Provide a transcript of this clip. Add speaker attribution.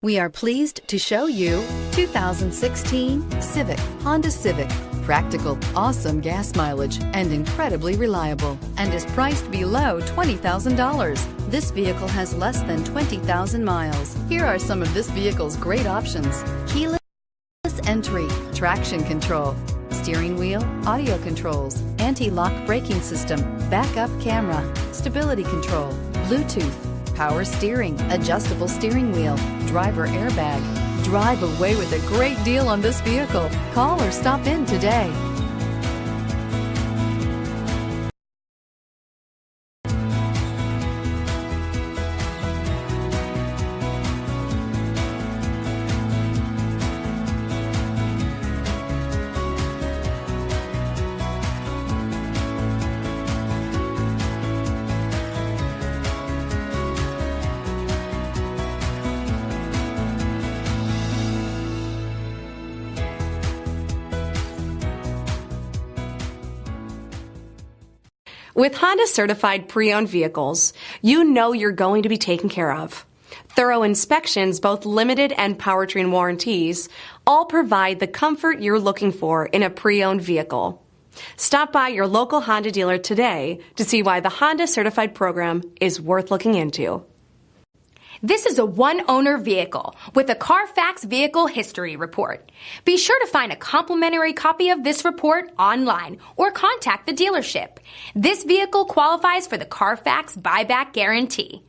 Speaker 1: We are pleased to show you 2016 Civic, Honda Civic. Practical, awesome gas mileage, and incredibly reliable, and is priced below $20,000. This vehicle has less than 20,000 miles. Here are some of this vehicle's great options: keyless entry, traction control, steering wheel audio controls, anti-lock braking system, backup camera, stability control, Bluetooth, power steering, adjustable steering wheel, driver airbag. Drive away with a great deal on this vehicle. Call or stop in today.
Speaker 2: With Honda certified pre-owned vehicles, you know you're going to be taken care of. Thorough inspections, both limited and powertrain warranties, all provide the comfort you're looking for in a pre-owned vehicle. Stop by your local Honda dealer today to see why the Honda certified program is worth looking into.
Speaker 3: This is a one-owner vehicle with a Carfax Vehicle History Report. Be sure to find a complimentary copy of this report online or contact the dealership. This vehicle qualifies for the Carfax Buyback Guarantee.